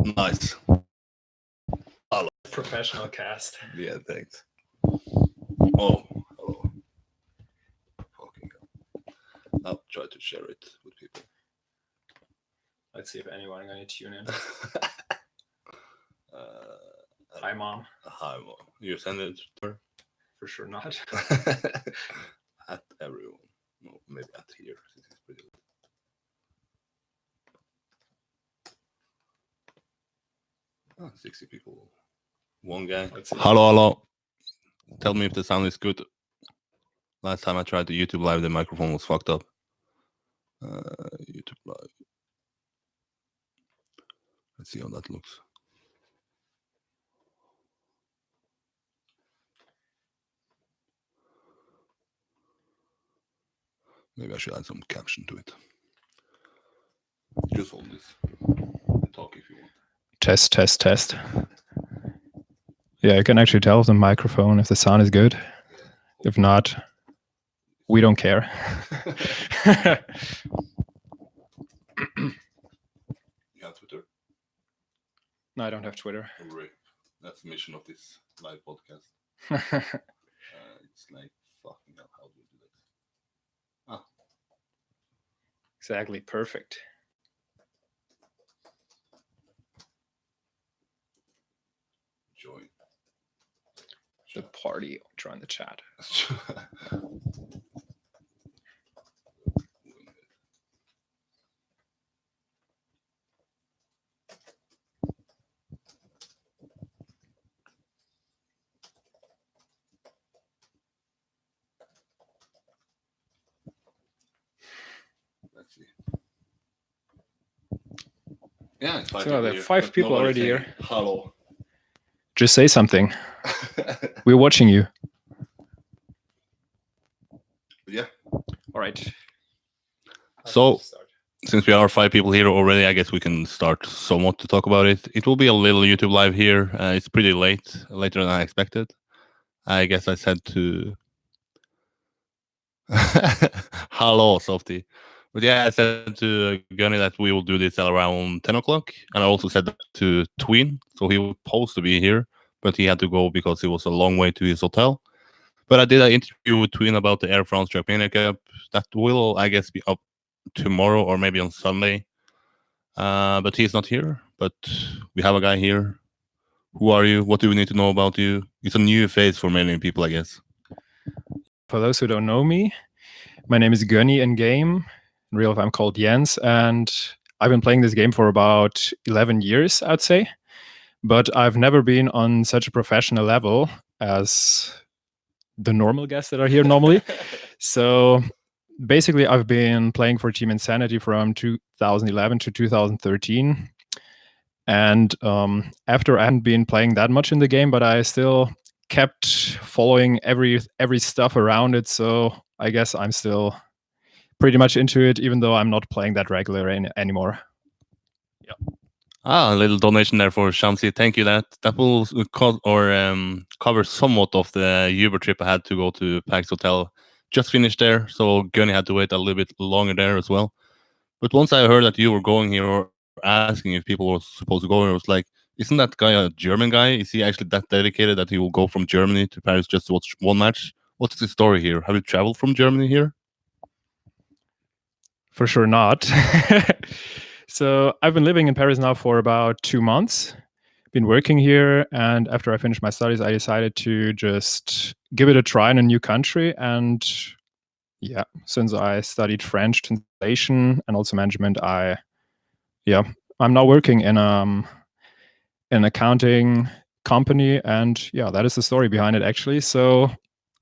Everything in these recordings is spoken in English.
Nice. Professional cast. Yeah, thanks. Oh, hello. Fucking hell. I'll try to share it with people. Let's see if anyone going to tune in. Hi, Mom. Hi, Mom. You send it to her? For sure not. At everyone. No, maybe at here. This is pretty good. 60 people. One guy. Hello. Tell me if the sound is good. Last time I tried the YouTube live, the microphone was fucked up. YouTube live. Let's see how that looks. Maybe I should add some caption to it. Just hold this. Talk if you want. Test. Yeah, you can actually tell the microphone if the sound is good. If not, we don't care. You have Twitter? No, I don't have Twitter. Great. That's the mission of this live podcast. It's like, fucking hell, how do you do this? Exactly, perfect. Join. The party, join the chat. Let's see. Yeah, it's So there are 5 people already here. Hello. Just say something. We're watching you. Yeah. All right. So, since we are 5 people here already, I guess we can start somewhat to talk about it. It will be a little YouTube live here. It's pretty late, later than I expected. I guess I said to... Hello, Softy. But yeah, I said to Gunny that we will do this at around 10 o'clock. And I also said that to Tween. So he was supposed to be here, but he had to go because it was a long way to his hotel. But I did an interview with Tween about the Air France Trackmania Cup. That will, I guess, be up tomorrow or maybe on Sunday. But he's not here. But we have a guy here. Who are you? What do we need to know about you? It's a new face for many people, I guess. For those who don't know me, my name is Gunny in game. In real life, I'm called Jens, and I've been playing this game for about 11 years, I'd say. But I've never been on such a professional level as the normal guests that are here normally. So basically, I've been playing for Team Insanity from 2011 to 2013. And after I hadn't been playing that much in the game, but I still kept following every stuff around it. So I guess I'm still pretty much into it, even though I'm not playing that regular anymore. Yeah. A little donation there for Shamsi. Thank you. That will cover somewhat of the Uber trip I had to go to Pax Hotel. Just finished there, so Gunny had to wait a little bit longer there as well. But once I heard that you were going here or asking if people were supposed to go here, I was like, isn't that guy a German guy? Is he actually that dedicated that he will go from Germany to Paris just to watch one match? What's the story here? Have you traveled from Germany here? For sure not. So I've been living in Paris now for about 2 months. Been working here, and after I finished my studies, I decided to just give it a try in a new country. And yeah, since I studied French translation and also management, I'm now working in an accounting company, and yeah, that is the story behind it actually. So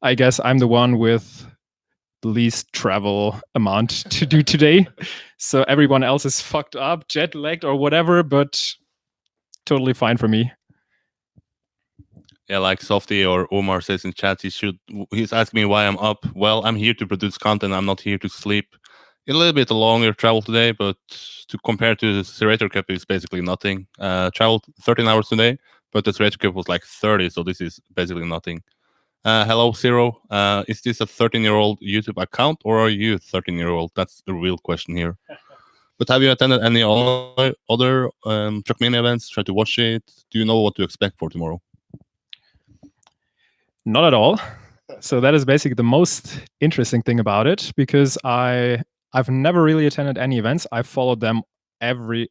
I guess I'm the one with the least travel amount to do today. So everyone else is fucked up, jet lagged or whatever, but totally fine for me. Yeah, like Softy or Omar says in chat, he's asking me why I'm up. Well, I'm here to produce content. I'm not here to sleep. A little bit longer travel today, but to compare to the Serrator Cup, it's basically nothing. Traveled 13 hours today, but the Serrator Cup was like 30, so this is basically nothing. Hello, Zero. Is this a 13-year-old YouTube account, or are you a 13-year-old? That's the real question here. But have you attended any other Trackmania events? Try to watch it. Do you know what to expect for tomorrow? Not at all. So that is basically the most interesting thing about it, because I've never really attended any events. I follow every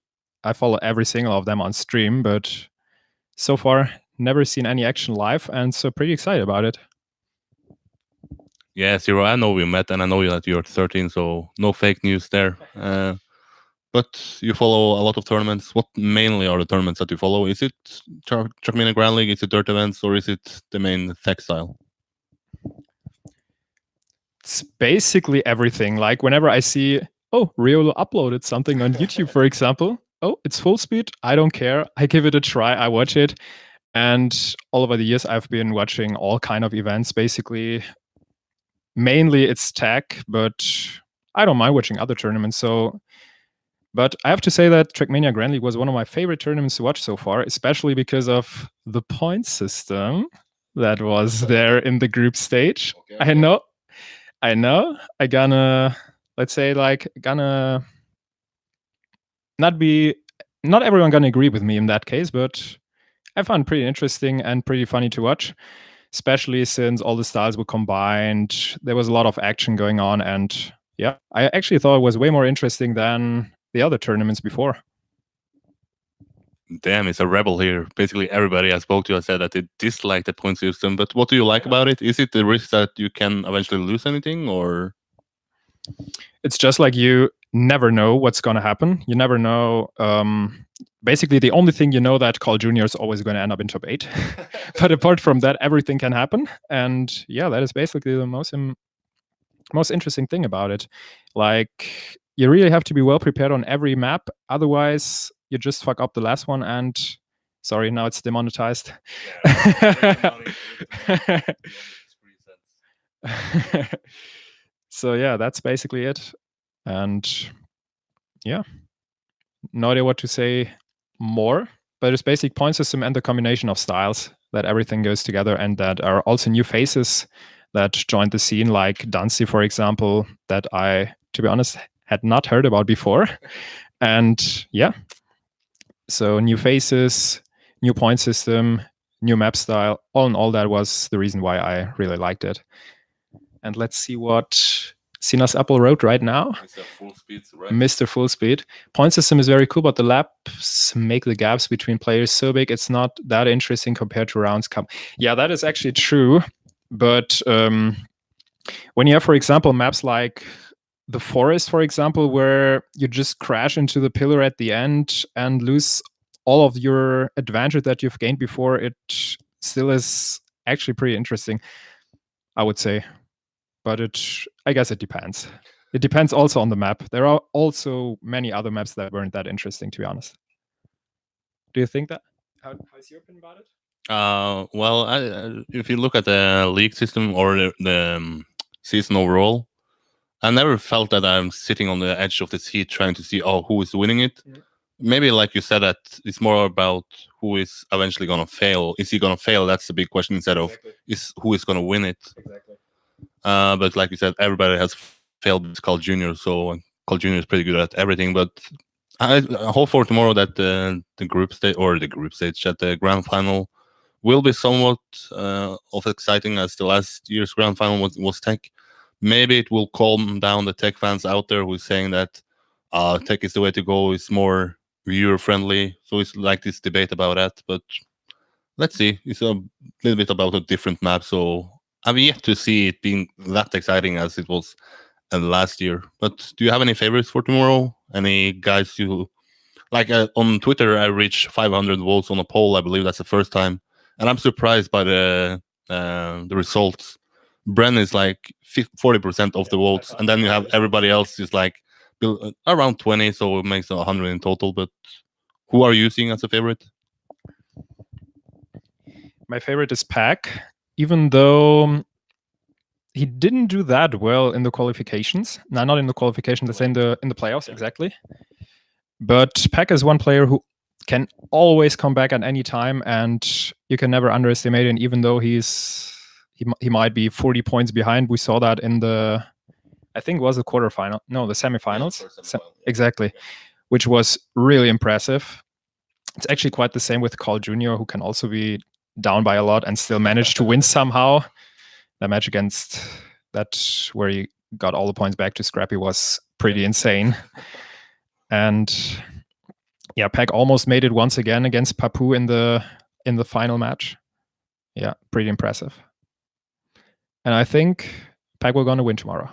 single of them on stream, but so far never seen any action live, and so pretty excited about it. Yeah, Zero, I know we met, and I know that you're 13, so no fake news there. But you follow a lot of tournaments. What mainly are the tournaments that you follow? Is it Trackmania Grand League? Is it dirt events, or is it the main tech style? It's basically everything. Like whenever I see, oh, Riolo uploaded something on YouTube, for example. Oh, it's full speed. I don't care. I give it a try. I watch it. And all over the years, I've been watching all kind of events. Basically, mainly it's tech, but I don't mind watching other tournaments. So, but I have to say that Trackmania Grand League was one of my favorite tournaments to watch so far, especially because of the point system that was there in the group stage. Okay. I know. I gonna, let's say, like, gonna not everyone gonna agree with me in that case, but I found pretty interesting and pretty funny to watch, especially since all the styles were combined. There was a lot of action going on, and yeah, I actually thought it was way more interesting than the other tournaments before. Damn, it's a rebel here. Basically, everybody I spoke to has said that they dislike the point system. But what do you like about it? Is it the risk that you can eventually lose anything, or? It's just like you never know what's going to happen. You never know. Basically, the only thing you know that Carl Jr. is always going to end up in top 8. But apart from that, everything can happen. And yeah, that is basically the most interesting thing about it. Like, you really have to be well prepared on every map. Otherwise, you just fuck up the last one and sorry, now it's demonetized. So yeah, that's basically it. And yeah, no idea what to say more, but it's basic point system and the combination of styles that everything goes together, and that are also new faces that joined the scene, like Dancy, for example, that I, to be honest, had not heard about before. And yeah, so new faces, new point system, new map style, all in all, that was the reason why I really liked it. And let's see what Sinas Apple wrote right now. Mr. Full Speed, right? Mr. Full Speed. Point system is very cool, but the laps make the gaps between players so big, it's not that interesting compared to rounds come. Yeah, that is actually true. But when you have, for example, maps like the forest, for example, where you just crash into the pillar at the end and lose all of your advantage that you've gained before, it still is actually pretty interesting, I would say. But I guess it depends. It depends also on the map. There are also many other maps that weren't that interesting, to be honest. Do you think that? How's your opinion about it? Well, if you look at the league system or the season overall, I never felt that I'm sitting on the edge of the seat trying to see, who is winning it. Mm-hmm. Maybe, like you said, that it's more about who is eventually going to fail. Is he going to fail? That's the big question, instead of who is going to win it. Exactly. But like you said, everybody has failed with Carl Jr., so Carl Jr. is pretty good at everything. But I hope for tomorrow that the group stage, that the grand final will be somewhat of exciting as the last year's grand final was tech. Maybe it will calm down the tech fans out there who's saying that tech is the way to go. It's more viewer friendly. So it's like this debate about that. But let's see. It's a little bit about a different map. So I've yet to see it being that exciting as it was last year. But do you have any favorites for tomorrow? Any guys you like? On Twitter, I reached 500 votes on a poll. I believe that's the first time, and I'm surprised by the results. Bren is like 40% of the votes, and then you have everybody else is like around 20, so it makes 100 in total. But who are you seeing as a favorite? My favorite is Pack, even though he didn't do that well in the qualifications. No, not in the qualifications, let's say in the playoffs, exactly. But Pack is one player who can always come back at any time, and you can never underestimate him, even though he might be 40 points behind. We saw that in the I think it was the quarterfinal. No, the semifinals. Yeah, first semifinal, yeah. Exactly, which was really impressive. It's actually quite the same with Carl Jr., who can also be down by a lot and still manage to win somehow. The match against that where he got all the points back to Scrappy was pretty insane. And yeah, Pack almost made it once again against Papu in the final match. Yeah, pretty impressive. And I think Pack will gonna win tomorrow.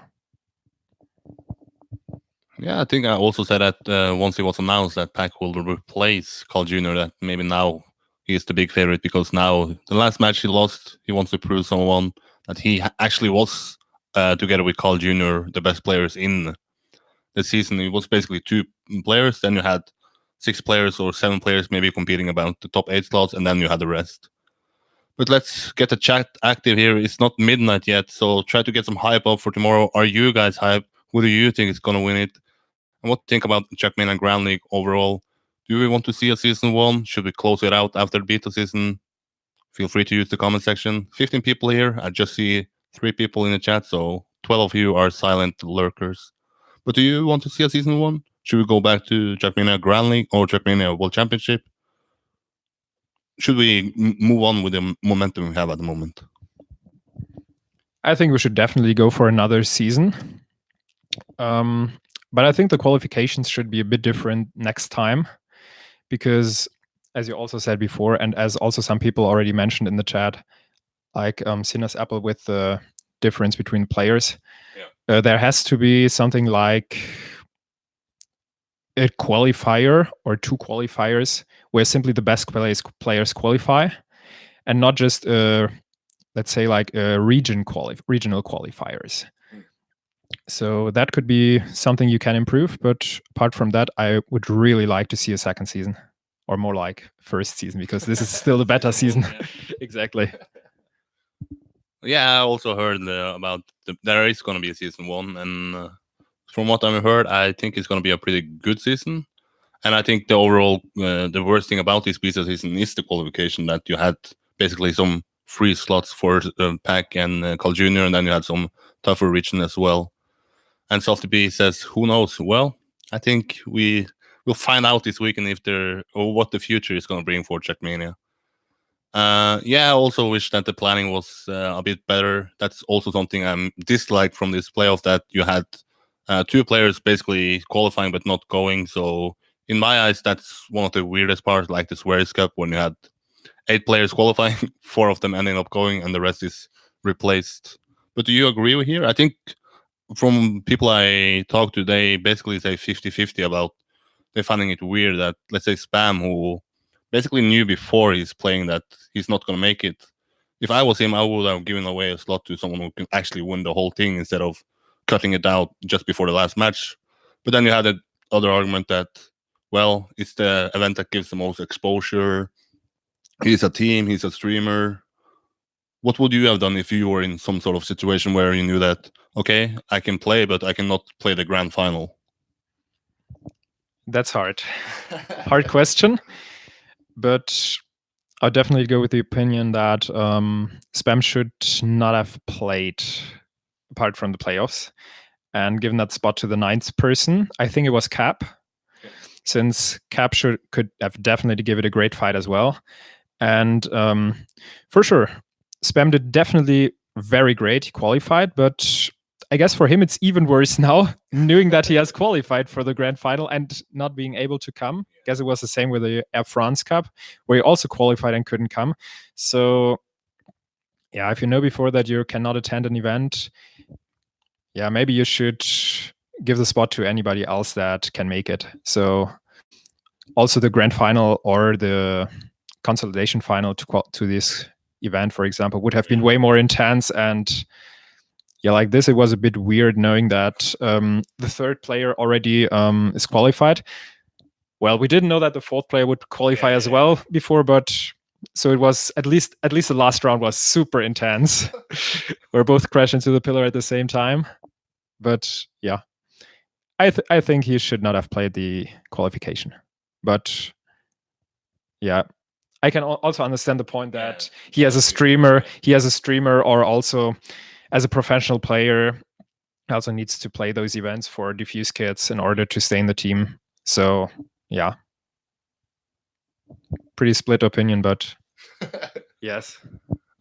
Yeah, I think I also said that once it was announced that Pac will replace Carl Jr., that maybe now he is the big favorite, because now the last match he lost, he wants to prove someone that he actually was, together with Carl Jr., the best players in the season. It was basically 2 players, then you had 6 players or 7 players maybe competing about the top 8 slots, and then you had the rest. But let's get the chat active here. It's not midnight yet, so try to get some hype up for tomorrow. Are you guys hype? Who do you think is going to win it? And what do you think about Trackmania Grand League overall? Do we want to see a season 1? Should we close it out after the beta season? Feel free to use the comment section. 15 people here. I just see 3 people in the chat, so 12 of you are silent lurkers. But do you want to see a season 1? Should we go back to Trackmania Grand League or Trackmania World Championship? Should we move on with the momentum we have at the moment? I think we should definitely go for another season. But I think the qualifications should be a bit different next time, because as you also said before, and as also some people already mentioned in the chat, like Sinner's Apple with the difference between players, there has to be something like a qualifier or 2 qualifiers where simply the best players qualify, and not just let's say like regional qualifiers. So that could be something you can improve, but apart from that, I would really like to see a second season, or more like first season, because this is still the beta season. Exactly. Yeah, I also heard about there is going to be a season 1, and from what I've heard, I think it's going to be a pretty good season. And I think the overall, the worst thing about this beta season is the qualification, that you had basically some free slots for Pac and Carl Jr., and then you had some tougher region as well. And Softy B says, who knows? Well, I think we will find out this weekend if or what the future is going to bring for Trackmania. Yeah, I also wish that the planning was a bit better. That's also something I'm disliked from this playoff, that you had 2 players basically qualifying but not going. So in my eyes, that's one of the weirdest parts, like the Swears Cup, when you had 8 players qualifying, 4 of them ending up going, and the rest is replaced. But do you agree with here? I think from people I talked to, they basically say 50-50 about they're finding it weird that, let's say, Spam, who basically knew before he's playing that he's not going to make it. If I was him, I would have given away a slot to someone who can actually win the whole thing instead of cutting it out just before the last match. But then you had the other argument that, well, it's the event that gives the most exposure. He's a team, he's a streamer. What would you have done if you were in some sort of situation where you knew that, okay, I can play, but I cannot play the grand final? That's hard. Hard question. But I'll definitely go with the opinion that Spam should not have played apart from the playoffs and given that spot to the 9th person. I think it was Cap, since Cap could have definitely give it a great fight as well. And for sure, Spam did definitely very great. He qualified, but I guess for him it's even worse now, knowing that he has qualified for the grand final and not being able to come. I guess it was the same with the Air France Cup, where he also qualified and couldn't come. So yeah, if you know before that you cannot attend an event, yeah, maybe you should give the spot to anybody else that can make it. So also the grand final or the consolidation final to this event, for example, would have been way more intense. And yeah, like this, it was a bit weird knowing that the 3rd player already is qualified. Well, we didn't know that the 4th player would qualify as well before, but so it was at least the last round was super intense. We're both crashed into the pillar at the same time. But yeah, I think he should not have played the qualification. But yeah, I can also understand the point that he as a streamer, or also as a professional player, He also needs to play those events for diffuse kits in order to stay in the team. So yeah, pretty split opinion, but yes.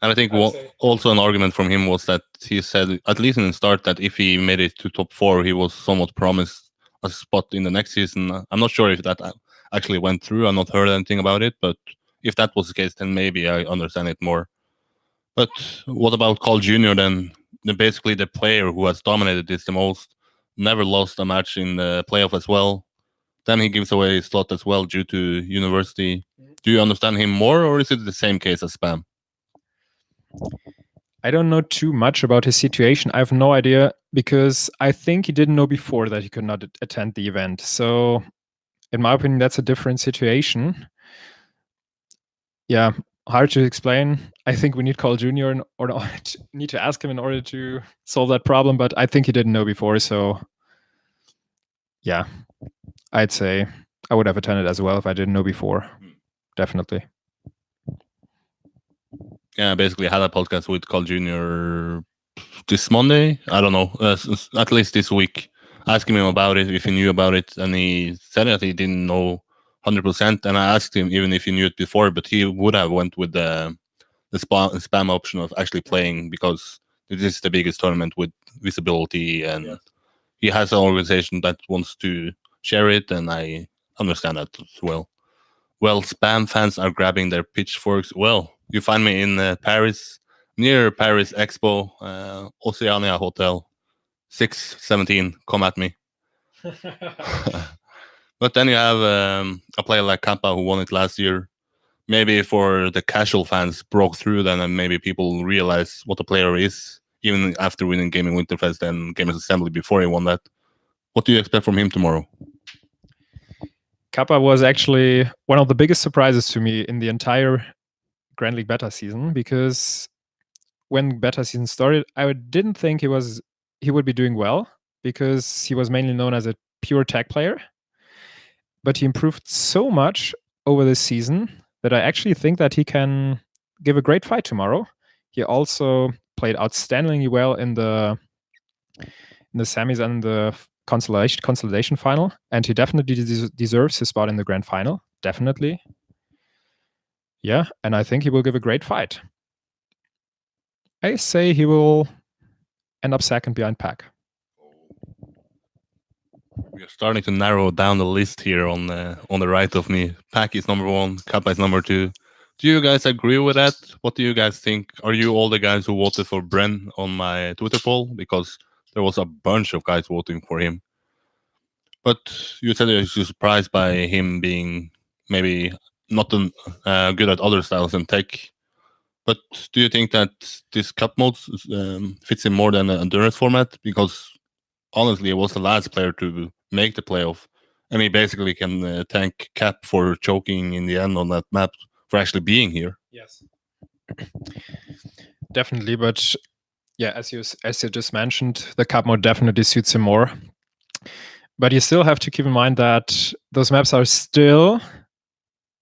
And I think also an argument from him was that he said, at least in the start, that if he made it to top 4, he was somewhat promised a spot in the next season. I'm not sure if that actually went through. I've not heard anything about it, but if that was the case, then maybe I understand it more. But what about Carl Jr. then? Basically, the player who has dominated this the most, never lost a match in the playoff as well. Then he gives away his slot as well due to university. Do you understand him more, or is it the same case as Spam? I don't know too much about his situation. I have no idea because I think he didn't know before that he could not attend the event. So, in my opinion, that's a different situation. Yeah, hard to explain. I think we need Carl Jr. Need to ask him in order to solve that problem. But I think he didn't know before. So, yeah, I'd say I would have attended as well if I didn't know before. Definitely. Yeah, basically I had a podcast with Carl Jr. this Monday. I don't know, at least this week. Asking him about it, if he knew about it, and he said that he didn't know 100%. And I asked him even if he knew it before, but he would have went with the spam option of actually playing because this is the biggest tournament with visibility, and he has an organization that wants to share it, and I understand that as well. Well, spam fans are grabbing their pitchforks. Well, you find me in Paris, near Paris Expo, Oceania Hotel, 617. Come at me. But then you have a player like Kappa who won it last year. Maybe for the casual fans broke through then, and maybe people realize what the player is, even after winning Gaming Winterfest and Gamers Assembly before he won that. What do you expect from him tomorrow? Kappa was actually one of the biggest surprises to me in the entire Grand League beta season, because when beta season started, I didn't think he would be doing well because he was mainly known as a pure tech player. But he improved so much over this season that I actually think that he can give a great fight tomorrow. He also played outstandingly well in the semis and the consolidation final, and he definitely deserves his spot in the grand final. Definitely. Yeah, and I think he will give a great fight. I say he will end up second behind Pack. We are starting to narrow down the list here on the right of me. Pack is number 1, Kappa is number 2. Do you guys agree with that? What do you guys think? Are you all the guys who voted for Bren on my Twitter poll? Because there was a bunch of guys voting for him. But you said you're surprised by him being maybe not good at other styles in tech. But do you think that this cup mode fits in more than an endurance format? Because honestly, it was the last player to make the playoff, and he basically can thank Cap for choking in the end on that map for actually being here. Yes, definitely. But yeah, as you just mentioned, the cup mode definitely suits him more. But you still have to keep in mind that those maps are still,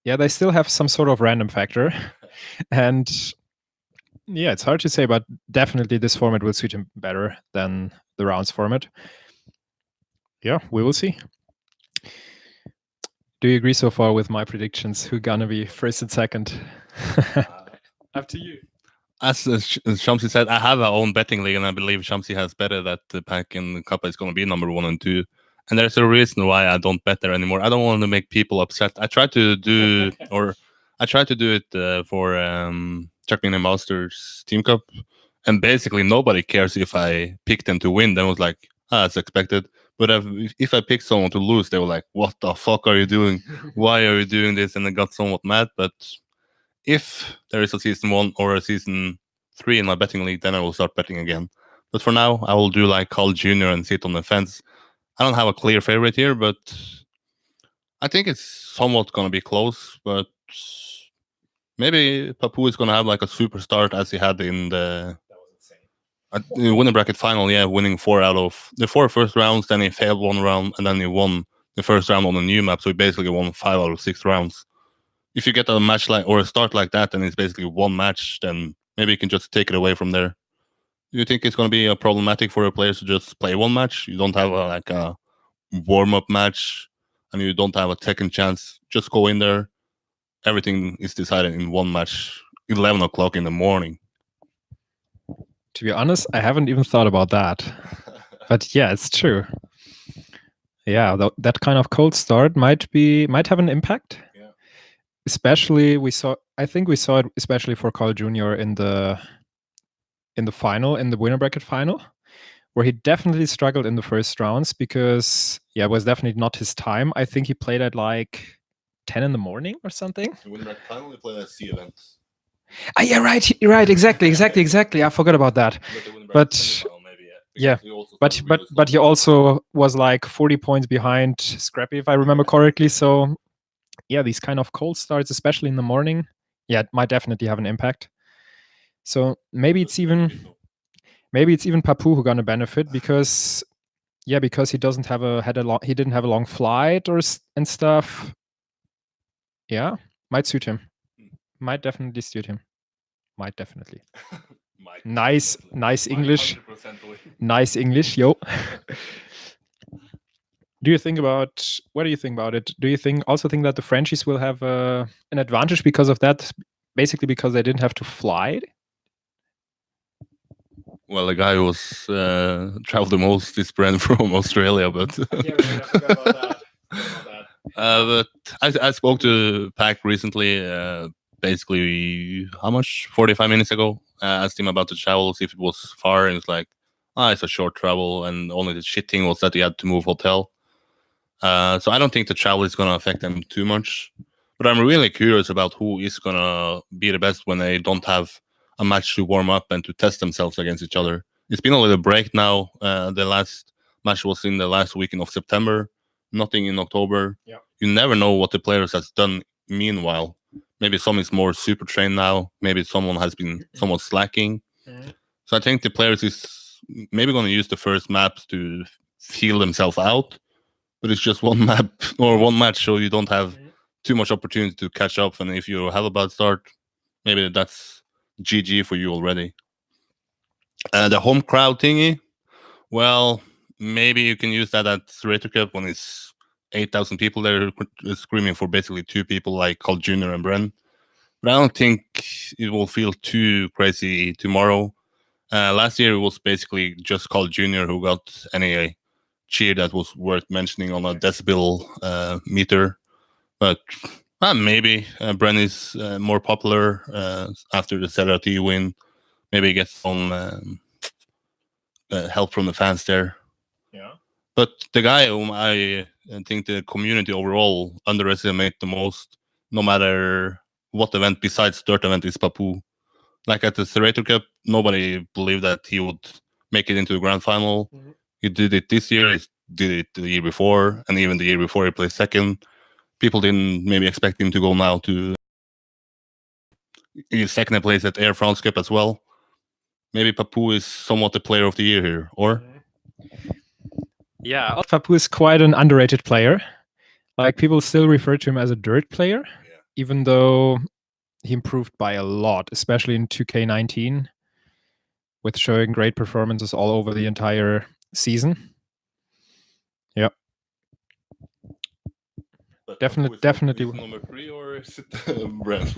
they still have some sort of random factor, and yeah, it's hard to say, but definitely this format will suit him better than the rounds format. Yeah, we will see. Do you agree so far with my predictions? Who's gonna be first and second? Up to you. As Shamsi said, I have our own betting league, and I believe Shamsi has betted that the Pack and Kappa is going to be number 1 and 2. And there's a reason why I don't bet there anymore. I don't want to make people upset. I try to do, it for Trackmania Masters Team Cup, and basically nobody cares if I pick them to win. Then it was like, it's expected. But if I pick someone to lose, they were like, "What the fuck are you doing? Why are you doing this?" And I got somewhat mad. But if there is a season 1 or a season 3 in my betting league, then I will start betting again. But for now, I will do like Carl Jr. and sit on the fence. I don't have a clear favorite here, but I think it's somewhat going to be close. But maybe Papu is going to have like a super start as he had in the winning bracket final. Yeah, winning 4 out of the 4 first rounds. Then he failed 1 round, and then he won the first round on a new map. So he basically won 5 out of 6 rounds. If you get a match like or a start like that, and it's basically 1 match, then maybe you can just take it away from there. Do you think it's going to be problematic for your players to just play one match? You don't have a warm-up match, and you don't have a second chance. Just go in there. Everything is decided in one match, 11 o'clock in the morning. To be honest, I haven't even thought about that. But yeah, it's true. Yeah, that kind of cold start might have an impact. Yeah. Especially I think we saw it especially for Carl Jr. in the final, in the winner bracket final, where he definitely struggled in the first rounds because it was definitely not his time. I think he played at like 10 in the morning or something. The winner bracket final, he played at C events. Yeah, right, exactly. I forgot about that. But he also was like 40 points behind Scrappy, if I remember correctly. So yeah, these kind of cold starts, especially in the morning, it might definitely have an impact. So maybe it's even Papu who gonna benefit because he didn't have a long flight and stuff. Yeah, might suit him. Might definitely suit him. Might definitely. Nice English. Nice English, yo. What do you think about it? Do you also think that the Frenchies will have an advantage because of that? Basically, because they didn't have to fly. Well, the guy who was traveled the most is Brent from Australia, but I forgot about that. but I spoke to Pac recently. Basically, how much? 45 minutes ago. Asked him about the travels, if it was far, and it's like, it's a short travel, and only the shit thing was that he had to move hotel. So I don't think the travel is going to affect them too much. But I'm really curious about who is going to be the best when they don't have a match to warm up and to test themselves against each other. It's been a little break now. The last match was in the last weekend of September, nothing in October. Yeah. You never know what the players has done meanwhile. Maybe some is more super trained now. Maybe someone has been somewhat slacking. Mm-hmm. So I think the players is maybe going to use the first maps to feel themselves out. But it's just one map or one match, so you don't have too much opportunity to catch up. And if you have a bad start, maybe that's GG for you already. The home crowd thingy, well, maybe you can use that at Serrator Cup when it's 8,000 people there screaming for basically two people like Carl Jr. and Bren. But I don't think it will feel too crazy tomorrow. Last year it was basically just Carl Jr. who got any cheer that was worth mentioning on a decibel meter. But maybe Bren is more popular after the Serrati win. Maybe he gets some help from the fans there. Yeah. But the guy whom I think the community overall underestimate the most, no matter what event besides dirt event, is Papu. Like at the Serrator Cup, nobody believed that he would make it into the grand final. Mm-hmm. He did it this year. He did it the year before, and even the year before he placed second. People didn't maybe expect him to go now to second place at Air France Cup as well. Maybe Papu is somewhat the player of the year here, or? Yeah, Papu is quite an underrated player. Like, people still refer to him as a dirt player, even though he improved by a lot, especially in 2K19, with showing great performances all over the entire season. Yeah. But definitely. Is number 3 or is it Brent?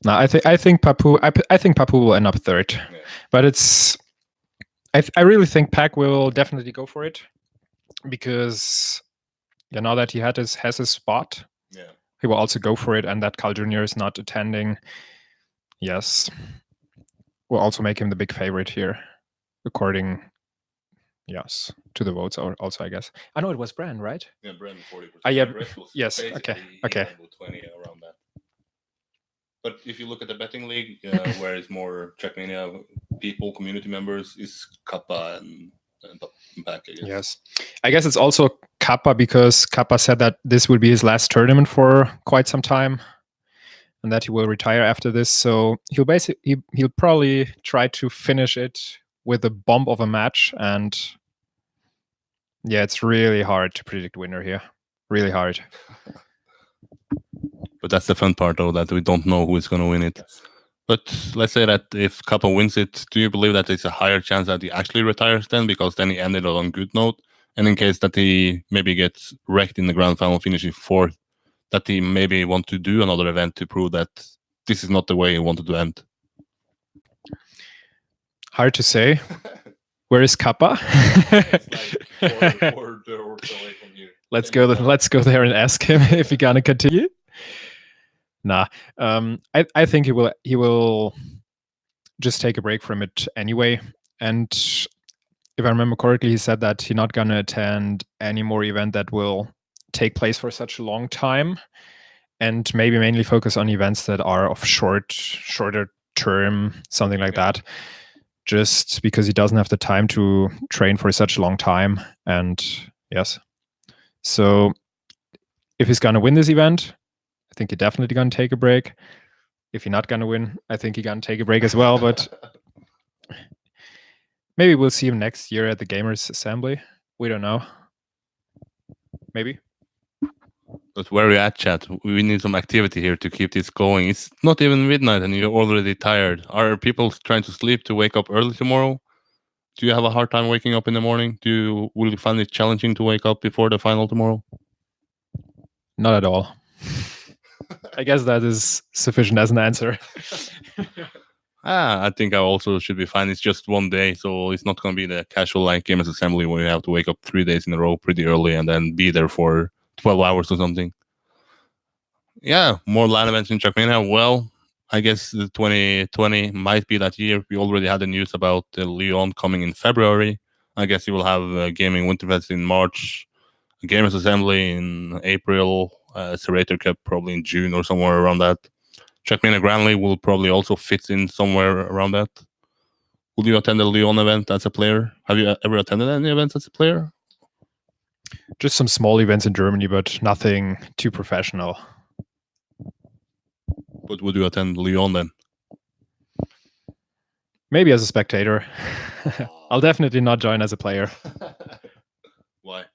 No, I think Papu. I think Papu will end up third, but it's. I really think Pac will definitely go for it because, now that he has his spot, he will also go for it, and that Carl Jr. is not attending. Yes, will also make him the big favorite here, according. Yes, to the votes also, I guess. I know it was Bran, right? Yeah, Bran 40%. Yeah. Yes. Okay. 20 around that. But if you look at the betting league, where it's more Trackmania people, community members, is Kappa and Pac, I guess. Yes, I guess it's also Kappa because Kappa said that this will be his last tournament for quite some time, and that he will retire after this. So he'll probably try to finish it with a bomb of a match, and it's really hard to predict winner here. Really hard. But that's the fun part, though, that we don't know who is going to win it. Yes. But let's say that if Kappa wins it, do you believe that there's a higher chance that he actually retires then, because then he ended on a good note? And in case that he maybe gets wrecked in the grand final, finishing fourth, that he maybe want to do another event to prove that this is not the way he wanted to end? Hard to say. Where is Kappa? Let's go there and ask him if he's gonna continue. Nah. I think he will just take a break from it anyway. And if I remember correctly, he said that he's not gonna attend any more event that will take place for such a long time, and maybe mainly focus on events that are of shorter term, something like that. Just because he doesn't have the time to train for such a long time. And yes, so if he's gonna win this event, I think he's definitely gonna take a break. If he's not gonna win, I think he's gonna take a break as well. But maybe we'll see him next year at the Gamers Assembly. We don't know. Maybe. But where are you at, chat? We need some activity here to keep this going. It's not even midnight and you're already tired. Are people trying to sleep to wake up early tomorrow? Do you have a hard time waking up in the morning? Will you find it challenging to wake up before the final tomorrow? Not at all. I guess that is sufficient as an answer. I think I also should be fine. It's just one day, so it's not going to be the casual like Gamers Assembly where you have to wake up 3 days in a row pretty early and then be there for 12 hours or something. Yeah, more LAN events in Trackmania. Well, I guess the 2020 might be that year. We already had the news about Lyon coming in February. I guess you will have Gaming Winterfest in March, Gamers Assembly in April, Serrator Cup probably in June or somewhere around that. Trackmania Grand League will probably also fit in somewhere around that. Will you attend a Lyon event as a player? Have you ever attended any events as a player? Just some small events in Germany, but nothing too professional. But would you attend Lyon then? Maybe as a spectator. I'll definitely not join as a player. Why?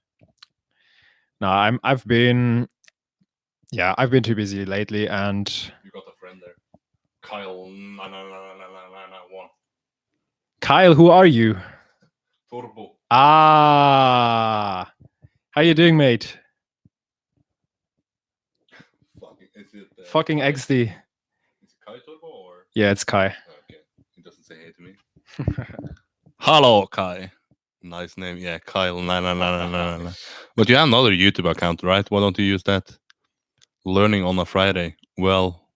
No, I've been too busy lately, and you got a friend there, Kyle. 9999991. Kyle, who are you? Turbo. Ah, how you doing, mate? Fucking Kai? XD. Is it Kai Turbo or? Yeah, it's Kai. Okay, he doesn't say hey to me. Hello, Kai. Nice name, yeah, Kyle. No. But you have another YouTube account, right? Why don't you use that? Learning on a Friday. Well,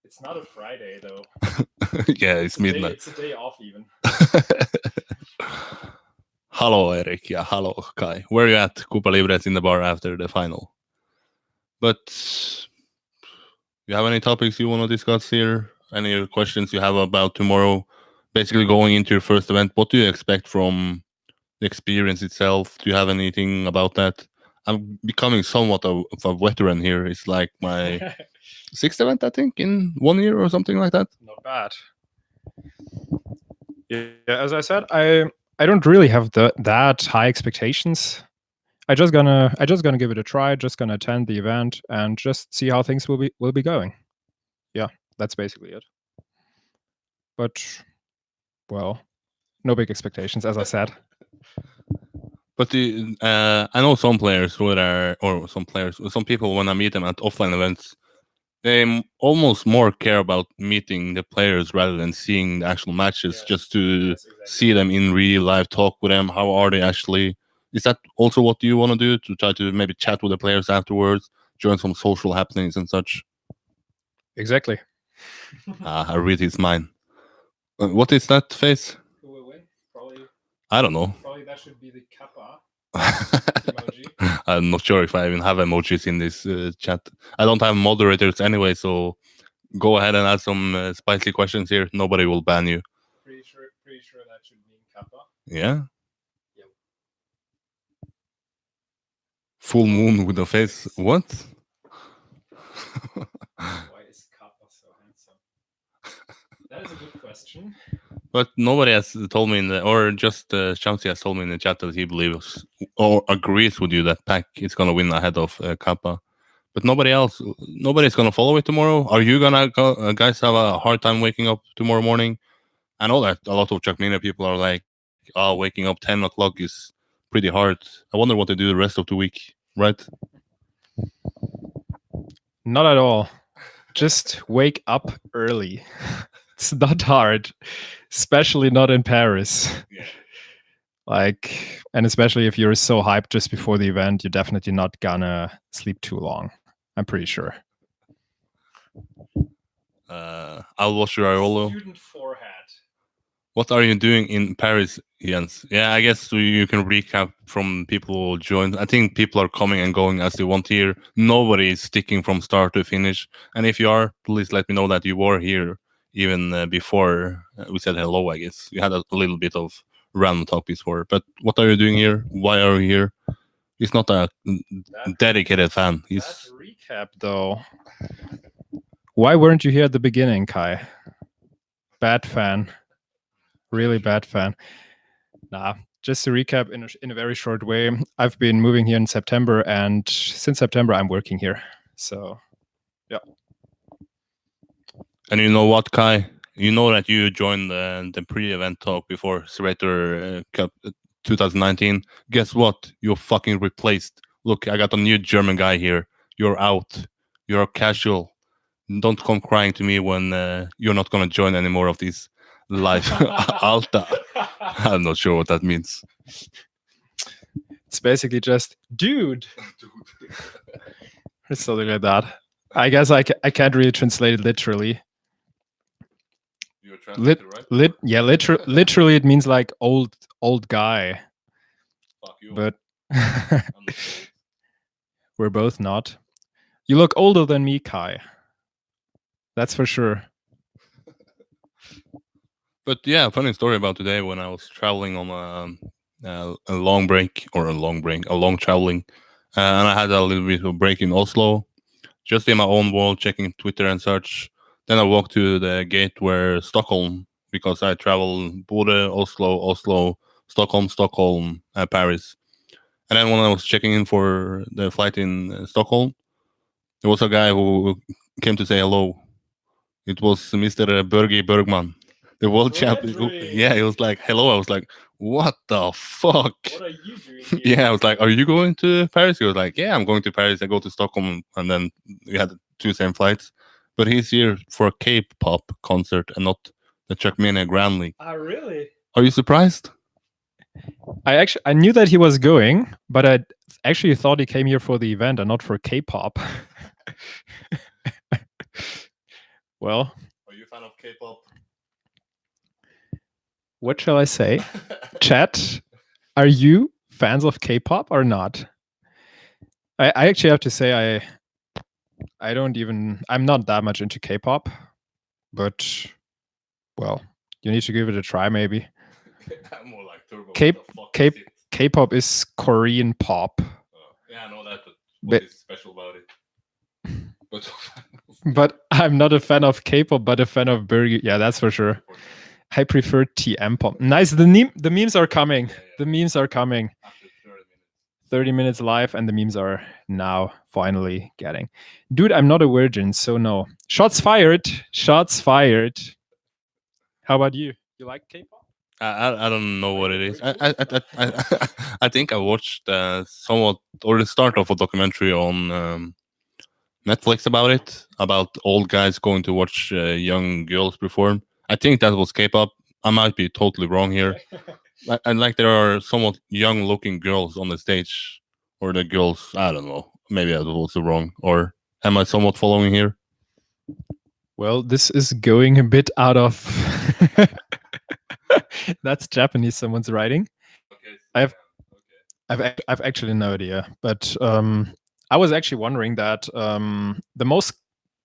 it's not a Friday though. Yeah, it's midnight. It's a day off even. Hello, Eric. Yeah, hello, Kai. Where are you at? Copa Libres in the bar after the final. But you have any topics you want to discuss here? Any questions you have about tomorrow? Basically going into your first event, what do you expect from the experience itself? Do you have anything about that? I'm becoming somewhat of a veteran here. It's like my 6th event, I think, in 1 year or something like that. Not bad. Yeah, as I said, I don't really have that high expectations. I just gonna give it a try. Just gonna attend the event and just see how things will be going. Yeah, that's basically it. But well, no big expectations, as I said. But I know some players some people when I meet them at offline events, they almost more care about meeting the players rather than seeing the actual matches, just to see them in real life, talk with them. How are they actually? Is that also what you want to do, to try to maybe chat with the players afterwards, join some social happenings and such? Exactly. I read his mind. What is that face? Who will win? Probably. I don't know. Probably that should be the Kappa emoji. I'm not sure if I even have emojis in this chat. I don't have moderators anyway, so go ahead and ask some spicy questions here. Nobody will ban you. Pretty sure that should mean Kappa. Yeah. Yep. Full moon with a face. What? Why is Kappa so handsome? That is a good question. But nobody has told me or just Shamsi has told me in the chat that he believes or agrees with you that Pac is going to win ahead of Kappa. but nobody's gonna follow it tomorrow. Are you gonna guys have a hard time waking up tomorrow morning? I know that a lot of Trackmania people are like, oh, waking up 10 o'clock is pretty hard. I wonder what they do the rest of the week, right? Not at all. Just wake up early. It's not hard, especially not in Paris. Yeah. Like, and especially if you're so hyped just before the event, you're definitely not gonna sleep too long. I'm pretty sure. I'll watch your Iolo. Student forehead. What are you doing in Paris, Jens? Yeah, I guess you can recap from people who joined. I think people are coming and going as they want here. Nobody is sticking from start to finish. And if you are, please let me know that you were here even before we said hello, I guess. You had a little bit of random talk before. But what are you doing here? Why are you here? He's not a dedicated fan. He's That recap, though. Why weren't you here at the beginning, Kai? Bad fan. Really bad fan. Nah, just to recap in a very short way, I've been moving here in September, and since September, I'm working here. So, yeah. And you know what, Kai? You know that you joined the pre-event talk before Serrator Cup 2019. Guess what? You're fucking replaced. Look, I got a new German guy here. You're out. You're casual. Don't come crying to me when you're not gonna join any more of these live Alta. I'm not sure what that means. It's basically just, dude. Or something like that. I guess I can't really translate it literally. You're translated, right? Literally it means like old guy. Fuck you. But I'm not old. we're both not. You look older than me, Kai. That's for sure. But yeah, funny story about today when I was traveling on a long break or a long traveling, and I had a little bit of break in Oslo, just in my own world, checking Twitter and such. Then I walked to the gate where Stockholm, because I travel Bodø, Oslo, Stockholm, Paris. And then when I was checking in for the flight in Stockholm, there was a guy who came to say hello. It was Mr. Børge Bergman, the world champion. Yeah, he was like, hello. I was like, what the fuck? What are you doing here? Yeah, I was like, are you going to Paris? He was like, yeah, I'm going to Paris. I go to Stockholm. And then we had the two same flights. But he's here for a K-pop concert and not the Trackmania Grand League. Ah, really? Are you surprised? I knew that he was going, but I actually thought he came here for the event and not for K-pop. Well, are you a fan of K-pop? What shall I say? Chat, are you fans of K-pop or not? I actually have to say I'm not that much into K-pop, but well, you need to give it a try maybe. I'm more like Turbo. K-pop is Korean pop. Yeah, I know that, but what is special about it? But I'm not a fan of K-pop, but a fan of Burger. Yeah, that's for sure. I prefer TM pop. Nice. The memes are coming. Yeah. The memes are coming. After 30 minutes live, and the memes are now finally getting. Dude, I'm not a virgin, so no. Shots fired. Shots fired. How about you? You like K-pop? I don't know what it is. I think I watched somewhat or the start of a documentary on Netflix about it, about old guys going to watch young girls perform. I think that was K-pop. I might be totally wrong here. And like there are somewhat young looking girls on the stage, or the girls, I don't know. Maybe I was also wrong, or am I somewhat following here? Well, this is going a bit out of. That's Japanese. Someone's writing. Okay. I've actually no idea, but I was actually wondering that the most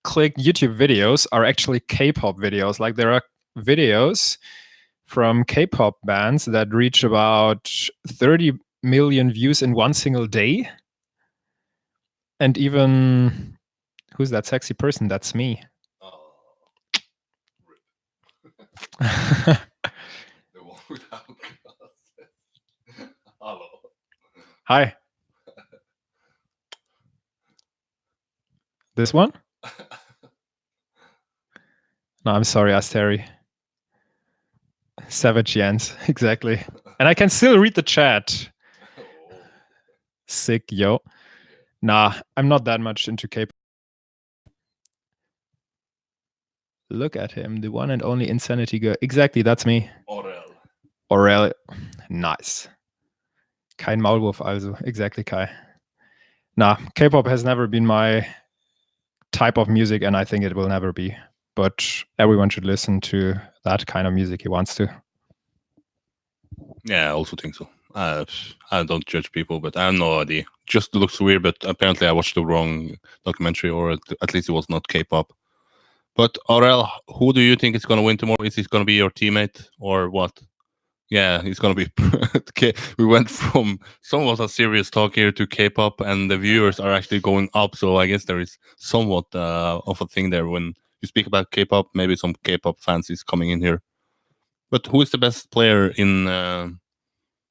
clicked YouTube videos are actually K-pop videos. Like there are videos from K-pop bands that reach about 30 million views in one single day. And even who's that sexy person? That's me. Oh. The one without glasses. Hello. Hi. This one? No, I'm sorry, Asteri. Savage Jens, exactly. And I can still read the chat. Sick, yo. Nah, I'm not that much into K-pop. Look at him, the one and only Insanity girl. Exactly, that's me. Aurel. Nice. Kein Maulwurf also. Exactly, Kai. Nah, K-pop has never been my type of music, and I think it will never be. But everyone should listen to that kind of music he wants to. Yeah, I also think so. I don't judge people, but I have no idea. Just looks weird, but apparently I watched the wrong documentary, or at least it was not K-pop. But Aurel, who do you think is going to win tomorrow? Is he going to be your teammate or what? Yeah, he's going to be. Okay, we went from somewhat a serious talk here to K-pop, and the viewers are actually going up. So I guess there is somewhat of a thing there when you speak about K-pop. Maybe some K-pop fans is coming in here. But who is the best player in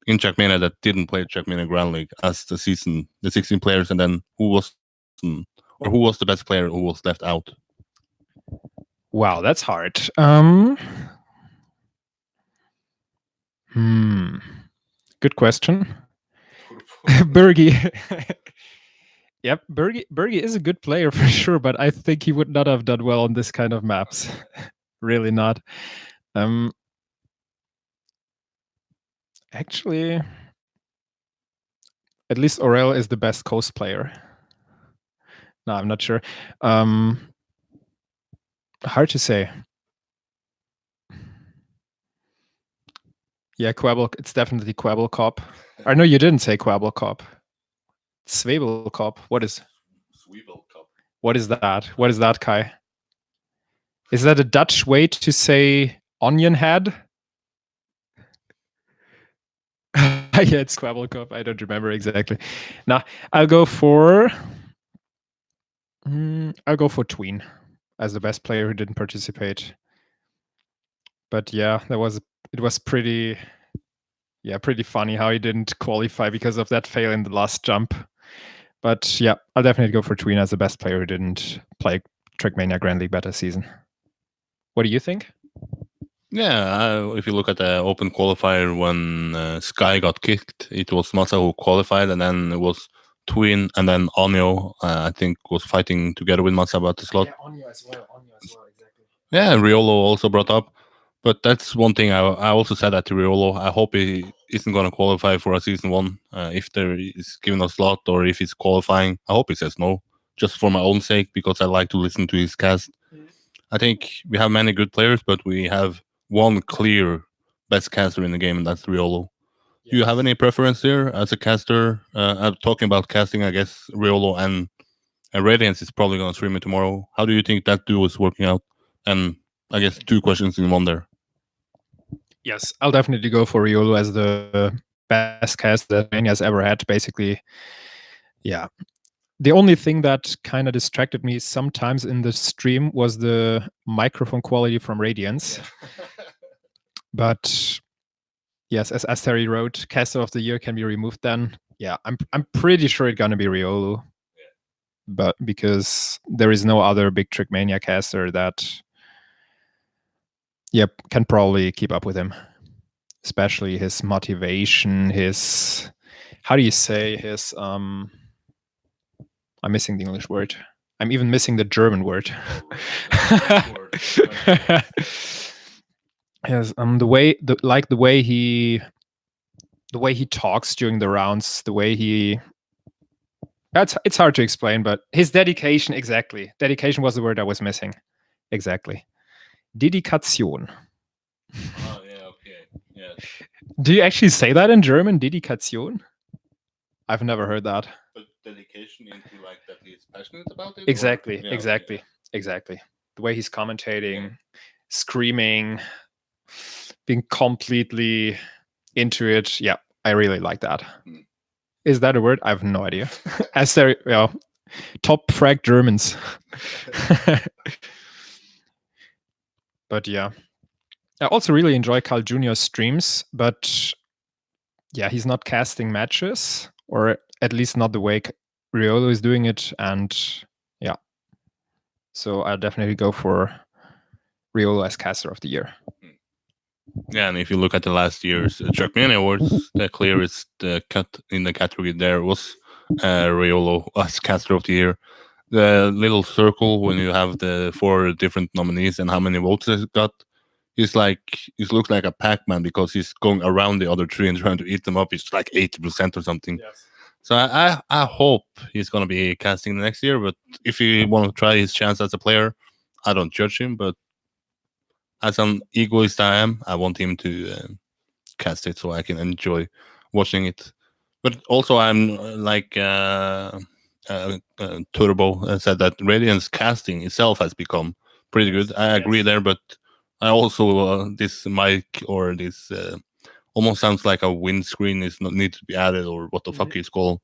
Trackmania that didn't play Trackmania Grand League as the 16 players, and then who was the best player who was left out? Wow, that's hard. Good question. Bergie. Yep, Bergie is a good player for sure, but I think he would not have done well on this kind of maps. Really not. Actually, at least Aurel is the best coast player. No, I'm not sure. Hard to say. Yeah, it's definitely Quabblecop. I know you didn't say Quabblecop. Swabelkop. What is that? What is that, Kai? Is that a Dutch way to say onion head? Yeah, it's Quabblecop. I don't remember exactly. Now, I'll go for Tween as the best player who didn't participate. But yeah, it was pretty funny how he didn't qualify because of that fail in the last jump. But yeah, I'll definitely go for Tween as the best player who didn't play Trackmania Grand League beta season. What do you think? Yeah, if you look at the open qualifier when Sky got kicked, it was Masa who qualified, and then it was Tween, and then Onyo, I think, was fighting together with Masa about the slot. Yeah, Onyo as well, exactly. Yeah, Riolo also brought up. But that's one thing I also said that to Riolo. I hope he isn't going to qualify for a season 1 if there is given a slot or if he's qualifying. I hope he says no, just for my own sake, because I like to listen to his cast. I think we have many good players, but we have one clear best caster in the game, and that's Riolo. Yes. Do you have any preference there as a caster? I'm talking about casting, I guess Riolo and Radiance is probably going to stream it tomorrow. How do you think that duo is working out? And I guess 2 questions in one there. Yes, I'll definitely go for Riolo as the best cast that Mania's ever had, basically. Yeah. The only thing that kind of distracted me sometimes in the stream was the microphone quality from Radiance. But yes, as Asteri wrote, caster of the year can be removed then. Yeah, I'm pretty sure it's gonna be Riolu. But because there is no other big Trackmania caster that can probably keep up with him. Especially his motivation, his how do you say his I'm missing the English word. I'm even missing the German word. Yes, the way he talks during the rounds, the way he it's hard to explain, but his dedication, exactly. Dedication was the word I was missing. Exactly. Dedikation. Oh yeah, okay. Yeah. Do you actually say that in German? Dedikation? I've never heard that. But dedication into like that he's passionate about it? Exactly, or? Yeah, exactly, okay. Exactly. The way he's commentating, screaming, being completely into it. Yeah, I really like that. Is that a word? I have no idea. As there, top frag Germans. But yeah, I also really enjoy Carl Jr.'s streams, but yeah, he's not casting matches, or at least not the way Riolo is doing it. And yeah, So I'll definitely go for Riolo as caster of the year. Yeah, and if you look at the last year's Trackmania Awards, the clearest cut in the category there was Riolo as caster of the year. The little circle when you have the 4 different nominees and how many votes it got, it looks like a Pac-Man because he's going around the other 3 and trying to eat them up. It's like 80% or something. Yes. So I hope he's gonna be casting the next year. But if he want to try his chance as a player, I don't judge him. But as an egoist I am, I want him to cast it so I can enjoy watching it. But also, I'm Turbo said that Radiant's casting itself has become pretty good. I agree there, but I also this mic or this almost sounds like a windscreen is not need to be added or what the fuck it's called.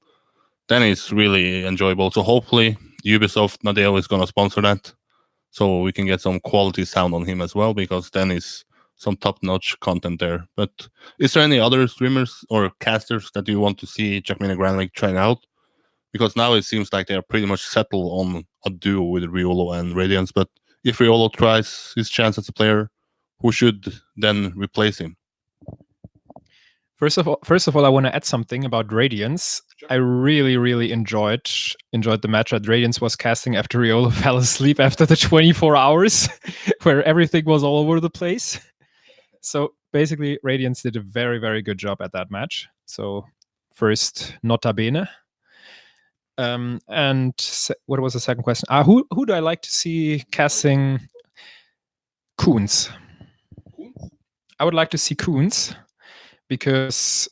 Then it's really enjoyable. So hopefully Ubisoft Nadeo is gonna sponsor that, so we can get some quality sound on him as well, because then it's some top-notch content there. But is there any other streamers or casters that you want to see Trackmania Grand League trying out? Because now it seems like they are pretty much settled on a duo with Riolo and Radiance. But if Riolo tries his chance as a player, who should then replace him? First of all, I want to add something about Radiance. Sure. I really enjoyed the match that Radiance was casting after Riolo fell asleep after the 24 hours, where everything was all over the place. So basically, Radiance did a very good job at that match. So first, nota bene. And what was the second question? Who do I like to see casting? Koons. I would like to see Koons, because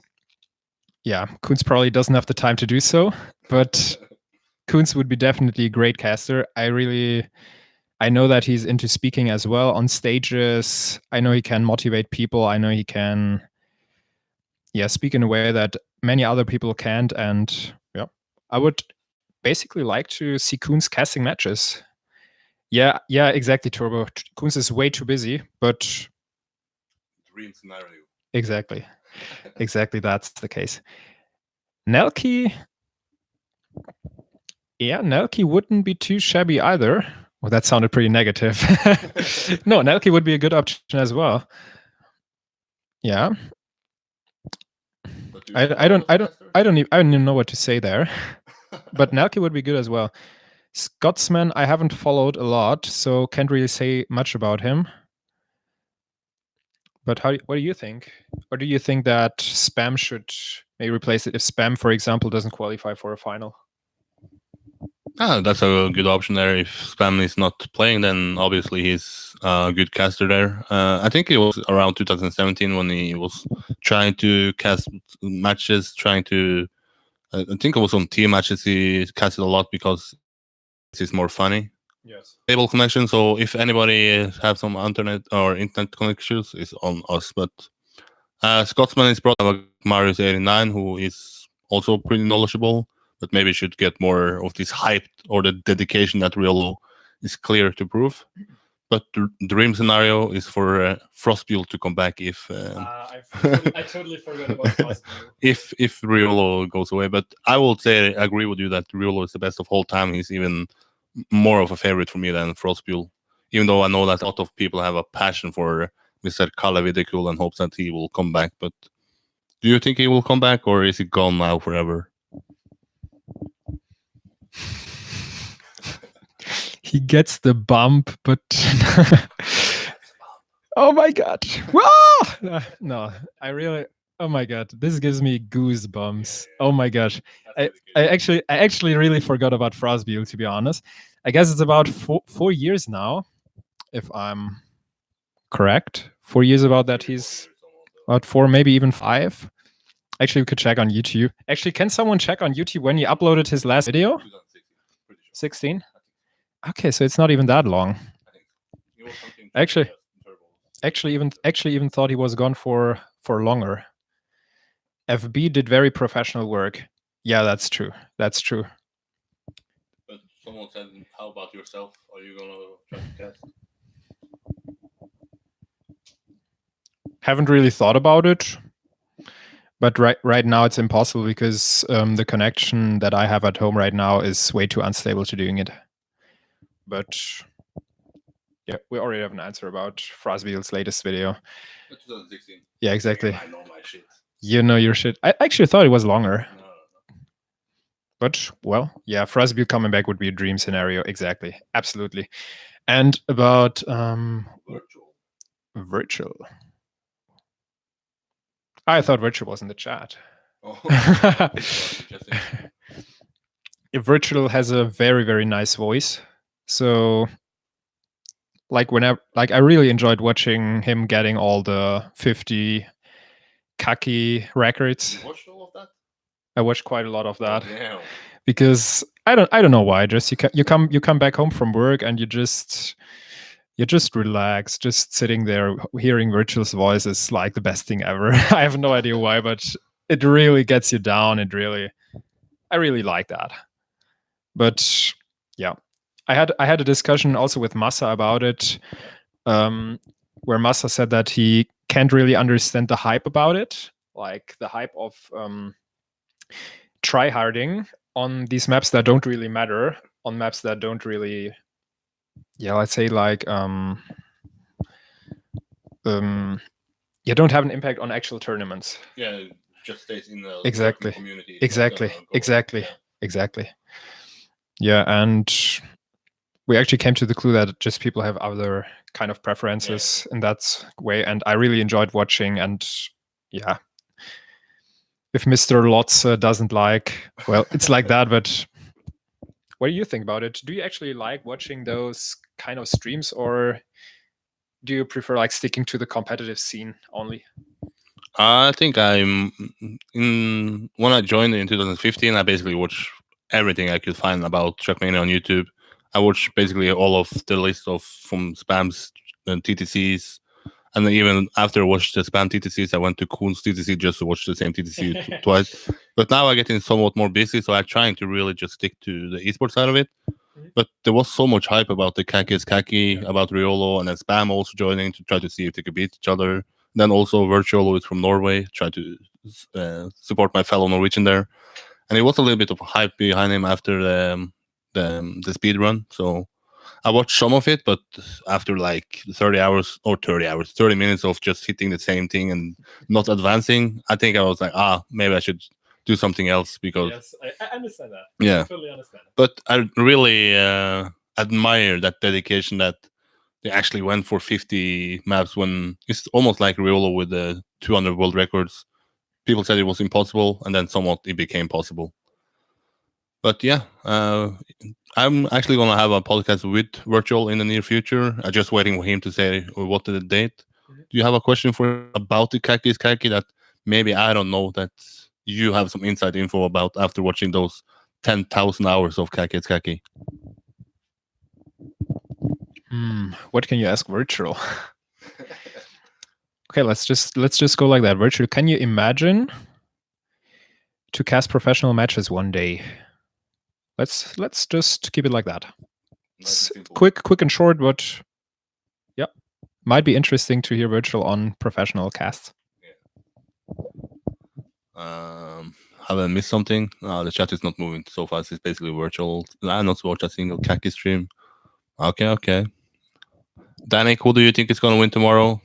Koons probably doesn't have the time to do so, but Koons would be definitely a great caster. I know that he's into speaking as well on stages. I know he can motivate people. I know he can speak in a way that many other people can't. And I would basically like to see Koons casting matches. Yeah, exactly, Turbo. Koons is way too busy, but dream scenario. Exactly, that's the case. Nelky, Nelky wouldn't be too shabby either. Well, that sounded pretty negative. No, Nelky would be a good option as well. Yeah. I don't even know what to say there. But Nelky would be good as well. Scotsman, I haven't followed a lot, so can't really say much about him. But what do you think? Or do you think that Spam should maybe replace it if Spam, for example, doesn't qualify for a final? That's a good option there. If Spam is not playing, then obviously he's a good caster there. I think it was around 2017 when he was trying to cast matches, I think it was on team matches he casted a lot because it's more funny. Yes. Stable connection, so if anybody have some internet connections, it's on us. But Scotsman is brought up Marius 89, who is also pretty knowledgeable, but maybe should get more of this hype or the dedication that Riolo is clear to prove. But the dream scenario is for Frostbuel to come back if I totally forgot about Frostbuel. if Riolo goes away. But I will say I agree with you that Riolo is the best of all time. He's even more of a favorite for me than Frostbuel, even though I know that a lot of people have a passion for Mr. Kalavidekul and hopes that he will come back. But do you think he will come back, or is he gone now forever? He gets the bump, but oh my god! No, I really. Oh my god, this gives me goosebumps. Oh my gosh, I actually really forgot about Frostbuel, to be honest. I guess it's about 4 years now, if I'm correct. 4 years about that. He's about 4, maybe even 5. Actually, we could check on YouTube. Actually, can someone check on YouTube when he uploaded his last video? 16. Okay, so it's not even that long. Actually even thought he was gone for longer. FB did very professional work. Yeah, that's true. That's true. But someone said, "How about yourself? Are you gonna try to cast?" Haven't really thought about it, but right now it's impossible because the connection that I have at home right now is way too unstable to doing it. But yeah, we already have an answer about Frasbiel's latest video. 2016. Yeah, exactly. I know my shit. You know your shit. I actually thought it was longer. No. But, well, yeah, Frasbiel coming back would be a dream scenario. Exactly. Absolutely. And about virtual. I thought virtual was in the chat. Oh, Virtual has a very, very nice voice. So, like, I really enjoyed watching him getting all the 50 Kaki records. You watched all of that? I watched quite a lot of that. Oh, damn. Because I don't know why. Just you come back home from work and you just relax, just sitting there hearing Virtual's voice is like the best thing ever. I have no idea why, but it really gets you down. I really like that. But yeah, I had a discussion also with Massa about it, where Massa said that he can't really understand the hype about it, like the hype of tryharding on these maps that don't really matter, on maps that don't really, let's say like don't have an impact on actual tournaments. Yeah, just stays in the exactly community. Exactly. Yeah, and we actually came to the clue that just people have other kind of preferences in that way, and I really enjoyed watching. And yeah, if Mr. Lotz doesn't like, well, it's like that. But what do you think about it? Do you actually like watching those kind of streams, or do you prefer like sticking to the competitive scene only? I think when I joined in 2015, I basically watched everything I could find about Trackmania on YouTube. I watched basically all of the list from spams and TTCs, and then even after I watched the spam TTCs, I went to Kuhn's TTC just to watch the same TTC twice. But now I'm getting somewhat more busy, so I'm trying to really just stick to the esports side of it. But there was so much hype about the Kaki, about Riolo, and then Spam also joining to try to see if they could beat each other. Then also Virtual, who is from Norway, try to support my fellow Norwegian there. And it was a little bit of hype behind him after the speed run. So I watched some of it, but after like 30 minutes of just hitting the same thing and not advancing, I think I was like, maybe I should do something else because yes, I understand that. Yeah, I totally understand. But I really admire that dedication that they actually went for 50 maps when it's almost like Riolo with the 200 world records. People said it was impossible, and then somewhat it became possible. But yeah, I'm actually going to have a podcast with Virtual in the near future. I'm just waiting for him to say what the date. Mm-hmm. Do you have a question for about the Kaki that maybe I don't know that you have some inside info about after watching those 10,000 hours of Kaki? What can you ask Virtual? Okay, let's just go like that. Virtual, can you imagine to cast professional matches one day? Let's just keep it like that. It's quick and short, but yeah, might be interesting to hear Virtual on professional casts. Have I missed something? The chat is not moving so fast. It's basically Virtual. I not watched a single Kaki stream. Okay. Danik, who do you think is going to win tomorrow?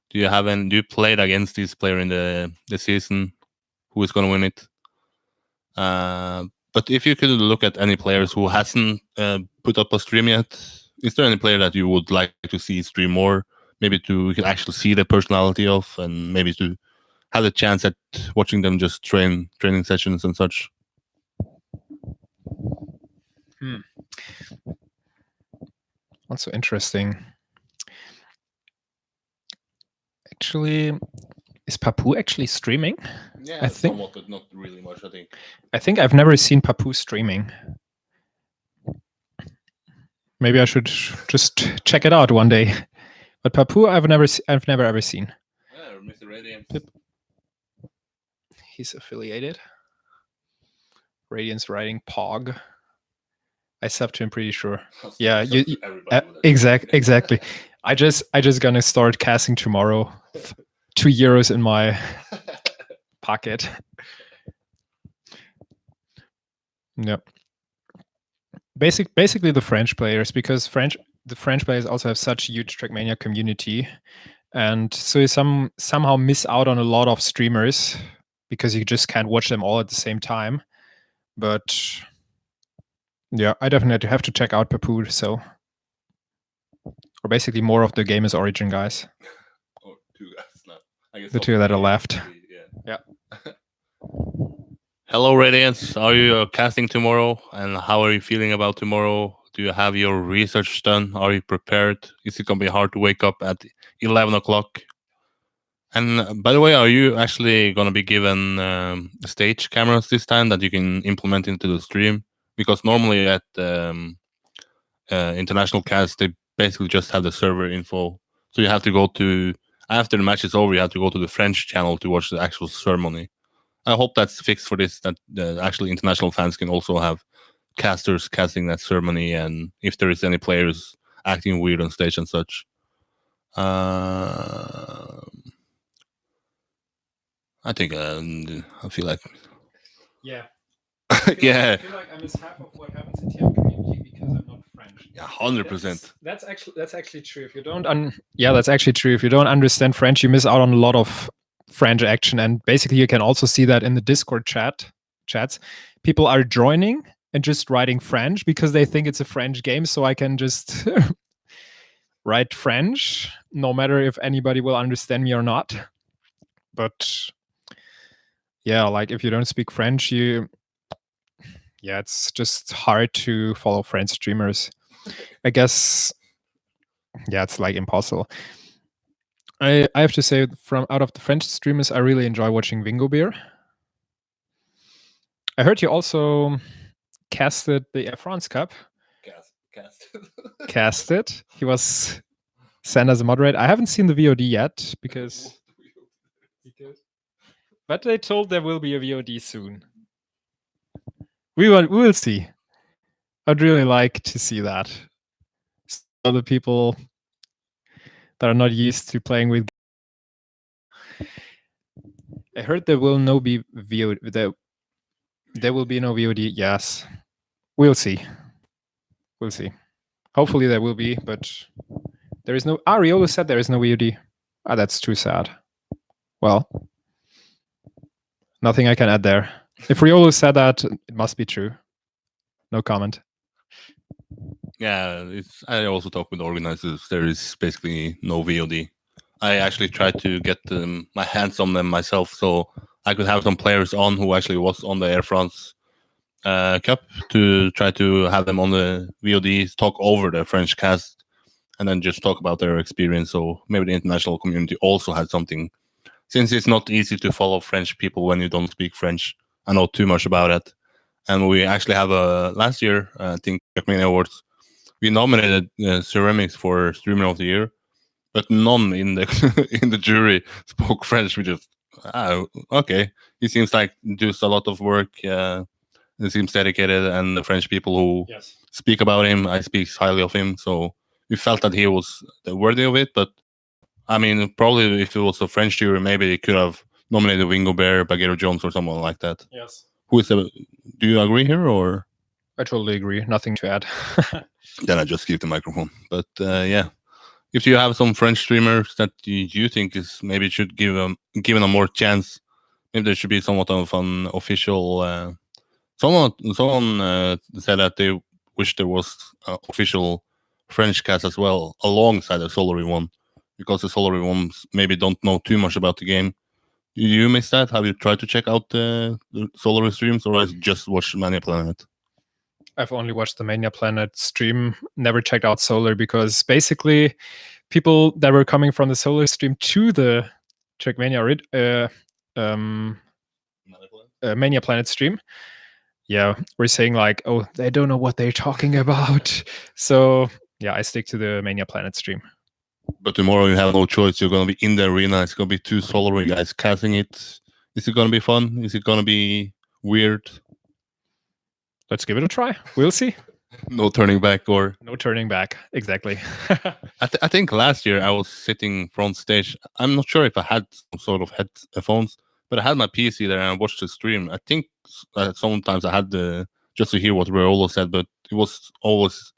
Do you played against this player in the season? Who is going to win it? But if you could look at any players who hasn't put up a stream yet, is there any player that you would like to see stream more? Maybe to actually see the personality of, and maybe to have a chance at watching them just training sessions and such. Also interesting. Actually, is Papu actually streaming? Yeah, I think somewhat, but not really much. I think I've never seen Papu streaming. Maybe I should just check it out one day. But Papu, I've never ever seen. Yeah, Mr. Radiant. Yep. He's affiliated. Radiant's writing Pog. I subbed to him, pretty sure. Yeah, exactly. I just gonna start casting tomorrow. €2 in my pocket. Yep. Basically the French players, because the French players also have such a huge Trackmania community, and so you somehow miss out on a lot of streamers because you just can't watch them all at the same time. But yeah, I definitely have to check out Papood. So, or basically more of the Game is Origin guys. Or two guys now. I guess The two that are left. Yeah. Hello, Radiance. Are you casting tomorrow? And how are you feeling about tomorrow? Do you have your research done? Are you prepared? Is it going to be hard to wake up at 11 o'clock? And by the way, are you actually going to be given stage cameras this time that you can implement into the stream? Because normally at international cast, they basically just have the server info. So you have to go to, after the match is over, you have to go to the French channel to watch the actual ceremony. I hope that's fixed for this, that actually international fans can also have casters casting that ceremony, and if there is any players acting weird on stage and such. I think I feel like Yeah. yeah, I feel like I miss half of what happens in TM community because I'm not French. yeah, 100%. That's actually true. If you don't that's actually true. If you don't understand French, you miss out on a lot of French action, and basically you can also see that in the Discord chats. People are joining and just writing French because they think it's a French game, so I can just write French, no matter if anybody will understand me or not. But yeah, like if you don't speak French, it's just hard to follow French streamers. I guess, yeah, it's like impossible. I have to say, from out of the French streamers, I really enjoy watching Vingo Beer. I heard you also casted the Air France Cup. Casted. He was sent as a moderator. I haven't seen the VOD yet because but they told there will be a VOD soon. We will see. I'd really like to see that. Other people that are not used to playing with. I heard there will no be VOD. There will be no VOD. Yes, we'll see. We'll see. Hopefully there will be, but there is no. Riolo said there is no VOD. That's too sad. Well, nothing I can add there. If Riolo said that, it must be true. No comment. Yeah, I also talked with the organizers. There is basically no VOD. I actually tried to get my hands on them myself, so I could have some players on who actually was on the Air France Cup to try to have them on the VOD, talk over the French cast, and then just talk about their experience. So maybe the international community also had something, since it's not easy to follow French people when you don't speak French. I know too much about it. And we actually have last year, I think, Trackmania Awards, we nominated Ceramics for Streamer of the Year, but none in the in the jury spoke French. We just, okay, he seems like does a lot of work. He seems dedicated, and the French people who speak about him, I speak highly of him. So we felt that he was worthy of it. But I mean, probably if it was a French jury, maybe they could have nominated Wingo Bear, Bagheera Jones, or someone like that. Yes. Who is the? Do you agree here, or? I totally agree. Nothing to add. Then I just keep the microphone. But yeah, if you have some French streamers that you think is maybe should given a more chance, maybe there should be somewhat of an official. Someone said that they wish there was official French cast as well alongside the Solary one, because the Solary ones maybe don't know too much about the game. Do you miss that? Have you tried to check out the Solary streams, or has just watched Mania Planet? I've only watched the Mania Planet stream, never checked out Solar, because basically people that were coming from the Solar stream to the Trackmania Mania Planet stream, we're saying like, oh, they don't know what they're talking about. So yeah, I stick to the Mania Planet stream. But tomorrow you have no choice. You're going to be in the arena. It's going to be two Solary guys casting it. Is it going to be fun? Is it going to be weird? Let's give it a try. We'll see. No turning back, or no turning back. Exactly. I think last year I was sitting front stage. I'm not sure if I had some sort of headphones, but I had my PC there and I watched the stream. I think sometimes I had just to hear what Riolo said, but it was always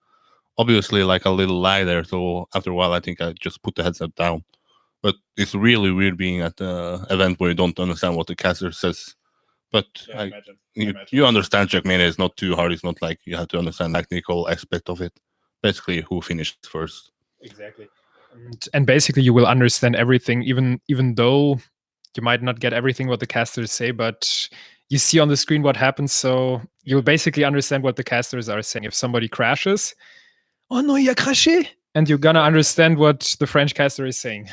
obviously like a little lie there. So after a while, I think I just put the headset down. But it's really weird being at the event where you don't understand what the caster says. But you understand Trackmania is not too hard. It's not like you have to understand the technical aspect of it. Basically, who finishes first. Exactly. And basically, you will understand everything, even though you might not get everything what the casters say, but you see on the screen what happens. So you'll basically understand what the casters are saying. If somebody crashes, oh no, il a craché, and you're gonna understand what the French caster is saying.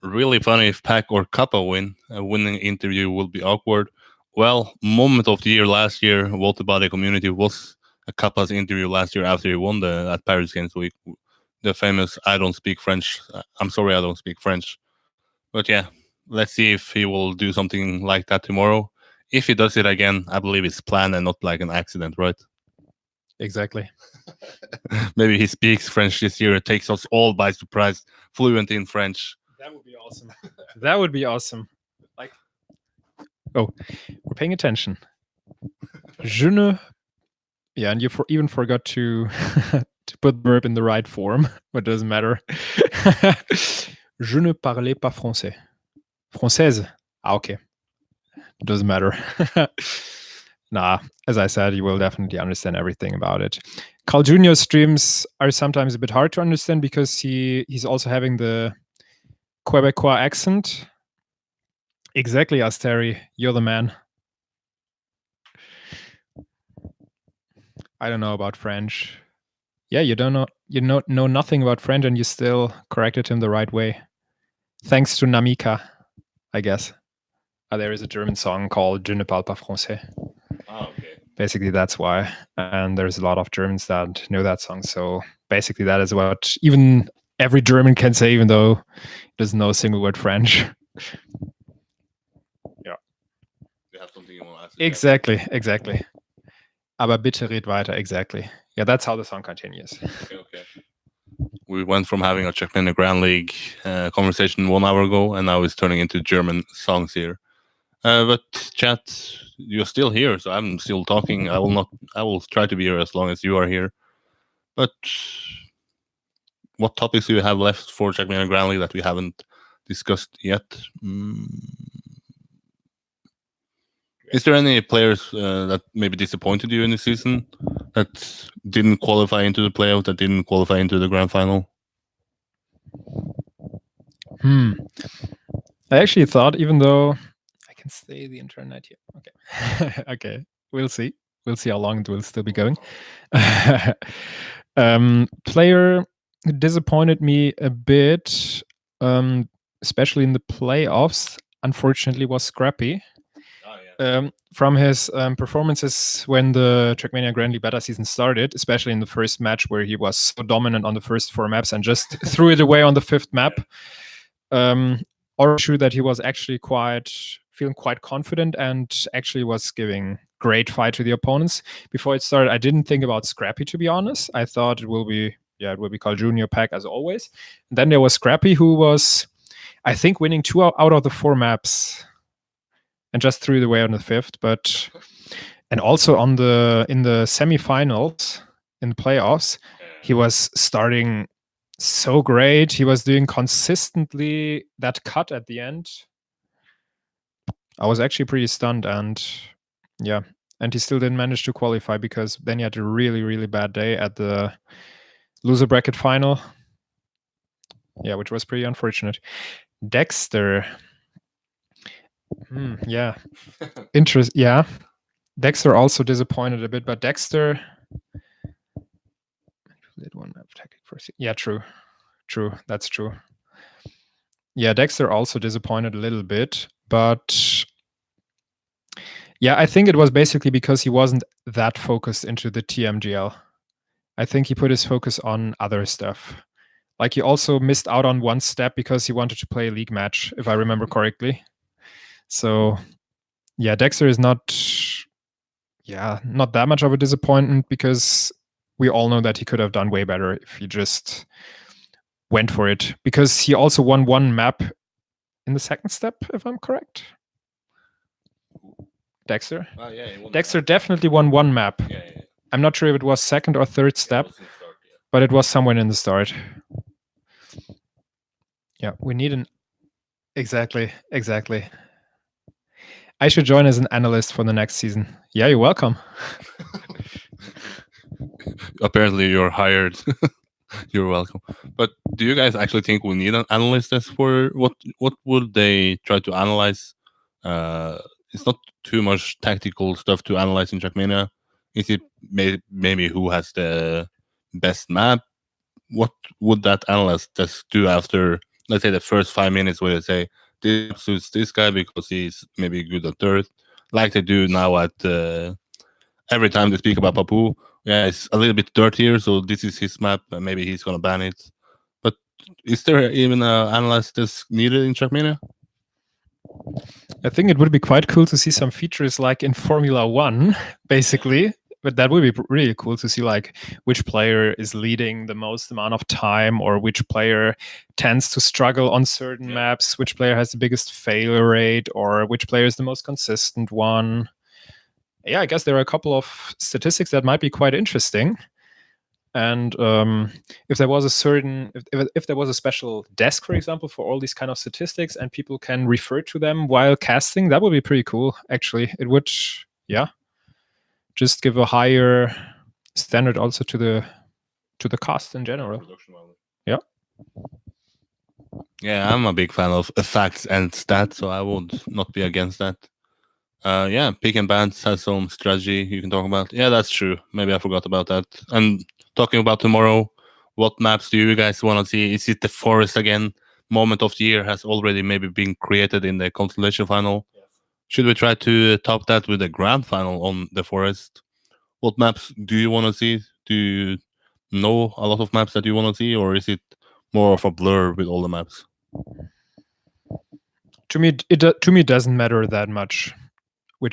Really funny if Pac or Kappa win. A winning interview will be awkward. Well, moment of the year last year, voted by the community, was a Kappa's interview last year after he won at Paris Games Week. The famous "I don't speak French." I'm sorry, I don't speak French. But yeah, let's see if he will do something like that tomorrow. If he does it again, I believe it's planned and not like an accident, right? Exactly. Maybe he speaks French this year. It takes us all by surprise, fluent in French. That would be awesome. That would be awesome. Like, oh, we're paying attention. Je ne. Yeah, and you even forgot to to put the verb in the right form, but it doesn't matter. Je ne parlais pas français. Française. Ah, okay. Doesn't matter. Nah, as I said, you will definitely understand everything about it. Carl Jr.'s streams are sometimes a bit hard to understand because he's also having the Quebecois accent. Exactly, Asteri. You're the man. I don't know about French. Yeah, you know nothing about French and you still corrected him the right way. Thanks to Namika, I guess. There is a German song called Je ne parle pas français. Oh, okay. Basically, that's why. And there's a lot of Germans that know that song. So basically, that is what even every German can say, even though he doesn't know a single word French. Yeah. You have something you want to ask? Exactly. Aber bitte red weiter. Exactly. Yeah, that's how the song continues. Okay. We went from having a Trackmania Grand League conversation 1 hour ago, and now it's turning into German songs here. But chat, you're still here, so I'm still talking. I will try to be here as long as you are here. But what topics do you have left for Trackmania Grand League that we haven't discussed yet? Is there any players that maybe disappointed you in the season that didn't qualify into the playoff, that didn't qualify into the grand final? I actually thought, even though I can stay the internet here. Okay. Okay. We'll see. We'll see how long it will still be going. Player who disappointed me a bit, especially in the playoffs, unfortunately, was Scrappy. From his performances when the Trackmania Grand League beta season started, especially in the first match where he was so dominant on the first 4 maps and just threw it away on the 5th map. Or true that he was actually feeling quite confident and actually was giving great fight to the opponents. Before it started, I didn't think about Scrappy, to be honest. I thought it will be Carl Jr. Pack as always. And then there was Scrappy, who was, I think, winning 2 out of the 4 maps and just threw it away on the 5th. And also in the semifinals, in the playoffs, he was starting so great. He was doing consistently that cut at the end. I was actually pretty stunned, and yeah, and he still didn't manage to qualify because then he had a really, really bad day at the loser bracket final. Yeah, which was pretty unfortunate. Dexter. Yeah. Yeah. Dexter also disappointed a bit, but Dexter. Yeah, true. That's true. Yeah, Dexter also disappointed a little bit, but yeah, I think it was basically because he wasn't that focused into the TMGL. I think he put his focus on other stuff. Like he also missed out on one step because he wanted to play a league match, if I remember correctly. So yeah, Dexter is not that much of a disappointment because we all know that he could have done way better if he just went for it. Because he also won 1 map in the 2nd step, if I'm correct. Dexter? Yeah, Dexter definitely won 1 map. Yeah. I'm not sure if it was second or third step, but it was somewhere in the start. Yeah, we need an... Exactly. I should join as an analyst for the next season. Yeah, you're welcome. Apparently, you're hired. You're welcome. But do you guys actually think we need an analyst as for what would they try to analyze? It's not too much tactical stuff to analyze in Trackmania. Is it maybe who has the best map? What would that analyst just do after, let's say, the first 5 minutes, where they say this map suits this guy because he's maybe good at dirt, like they do now at every time they speak about Papu? Yeah, it's a little bit dirtier, so this is his map, and maybe he's gonna ban it. But is there even an analyst that's needed in Trackmania? I think it would be quite cool to see some features like in Formula 1, basically. But that would be really cool to see, like, which player is leading the most amount of time, or which player tends to struggle on certain maps, which player has the biggest failure rate, or which player is the most consistent one. Yeah, I guess there are a couple of statistics that might be quite interesting. And if there was a certain, if there was a special desk, for example, for all these kind of statistics, and people can refer to them while casting, that would be pretty cool. Actually, it would, yeah, just give a higher standard also to the cast in general. Yeah. Yeah, I'm a big fan of facts and stats, so I would not be against that. Yeah, Pick and Bans has some strategy you can talk about. Yeah, that's true. Maybe I forgot about that. And talking about tomorrow, what maps do you guys want to see? Is it the Forest again? Moment of the year has already maybe been created in the Constellation Final. Yes. Should we try to top that with the Grand Final on the Forest? What maps do you want to see? Do you know a lot of maps that you want to see, or is it more of a blur with all the maps? To me, it doesn't matter that much.